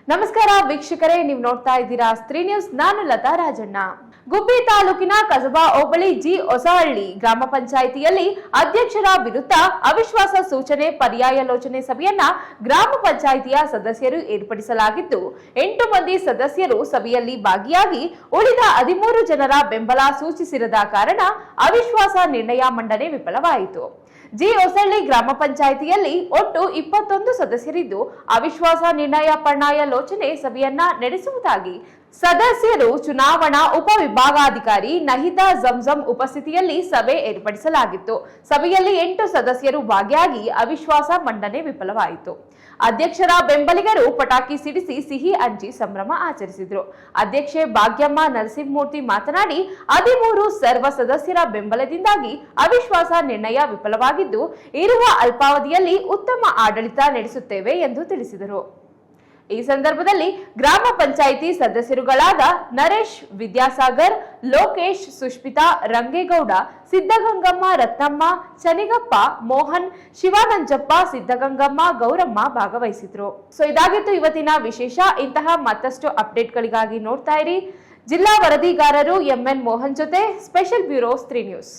ನಮಸ್ಕಾರ ವೀಕ್ಷಕರೇ, ನೀವು ನೋಡ್ತಾ ಇದ್ದೀರಾ ಸ್ತ್ರೀ ನ್ಯೂಸ್. ನಾನು ಲತಾ ರಾಜಣ್ಣ. ಗುಬ್ಬಿ ತಾಲೂಕಿನ ಕಸಬಾ ಹೋಬಳಿ ಜಿ ಹೊಸಹಳ್ಳಿ ಗ್ರಾಮ ಪಂಚಾಯಿತಿಯಲ್ಲಿ ಅಧ್ಯಕ್ಷರ ವಿರುದ್ಧ ಅವಿಶ್ವಾಸ ಸೂಚನೆ ಪರ್ಯಾಯಲೋಚನೆ ಸಭೆಯನ್ನ ಗ್ರಾಮ ಪಂಚಾಯಿತಿಯ ಸದಸ್ಯರು ಏರ್ಪಡಿಸಲಾಗಿದ್ದು 8 ಮಂದಿ ಸದಸ್ಯರು ಸಭೆಯಲ್ಲಿ ಭಾಗಿಯಾಗಿ ಉಳಿದ 13 ಜನರ ಬೆಂಬಲ ಸೂಚಿಸಿರದ ಕಾರಣ ಅವಿಶ್ವಾಸ ನಿರ್ಣಯ ಮಂಡನೆ ವಿಫಲವಾಯಿತು. ಜಿ ಹೊಸಹಳ್ಳಿ ಗ್ರಾಮ ಪಂಚಾಯಿತಿಯಲ್ಲಿ ಒಟ್ಟು 21 ಸದಸ್ಯರಿದ್ದು ಅವಿಶ್ವಾಸ ನಿರ್ಣಯ ಪರ್ಯಾಯಲೋಚನೆ ಸಭೆಯನ್ನ ನಡೆಸುವುದಾಗಿ ಸದಸ್ಯರು ಚುನಾವಣಾ ಉಪವಿಭಾಗಾಧಿಕಾರಿ ನಹಿದಾ ಜಂಜಂ ಉಪಸ್ಥಿತಿಯಲ್ಲಿ ಸಭೆ ಏರ್ಪಡಿಸಲಾಗಿತ್ತು. ಸಭೆಯಲ್ಲಿ 8 ಸದಸ್ಯರು ಭಾಗಿಯಾಗಿ ಅವಿಶ್ವಾಸ ಮಂಡನೆ ವಿಫಲವಾಯಿತು. ಅಧ್ಯಕ್ಷರ ಬೆಂಬಲಿಗರು ಪಟಾಕಿ ಸಿಡಿಸಿ ಸಿಹಿ ಹಂಚಿ ಸಂಭ್ರಮ ಆಚರಿಸಿದರು. ಅಧ್ಯಕ್ಷೆ ಭಾಗ್ಯಮ್ಮ ನರಸಿಂಹಮೂರ್ತಿ ಮಾತನಾಡಿ 13 ಸರ್ವ ಸದಸ್ಯರ ಬೆಂಬಲದಿಂದಾಗಿ ಅವಿಶ್ವಾಸ ನಿರ್ಣಯ ವಿಫಲವಾಗಿದ್ದು ಇರುವ ಅಲ್ಪಾವಧಿಯಲ್ಲಿ ಉತ್ತಮ ಆಡಳಿತ ನಡೆಸುತ್ತೇವೆ ಎಂದು ತಿಳಿಸಿದರು. ಈ ಸಂದರ್ಭದಲ್ಲಿ ಗ್ರಾಮ ಪಂಚಾಯಿತಿ ಸದಸ್ಯರುಗಳಾದ ನರೇಶ್, ವಿದ್ಯಾಸಾಗರ್, ಲೋಕೇಶ್, ಸುಷ್ಮಿತಾ, ರಂಗೇಗೌಡ, ಸಿದ್ದಗಂಗಮ್ಮ, ರತ್ನಮ್ಮ, ಚನಿಗಪ್ಪ, ಮೋಹನ್, ಶಿವಾನಂಜಪ್ಪ, ಸಿದ್ದಗಂಗಮ್ಮ, ಗೌರಮ್ಮ ಭಾಗವಹಿಸಿದ್ರು. ಇದಾಗಿತ್ತು ಇವತ್ತಿನ ವಿಶೇಷ. ಇಂತಹ ಮತ್ತಷ್ಟು ಅಪ್ಡೇಟ್ಗಳಿಗಾಗಿ ನೋಡ್ತಾ ಇರಿ ಜಿಲ್ಲಾ ವರದಿಗಾರರು MN ಮೋಹನ್ ಜೊತೆ ಸ್ಪೆಷಲ್ ಬ್ಯೂರೋ ಸ್ತ್ರೀ ನ್ಯೂಸ್.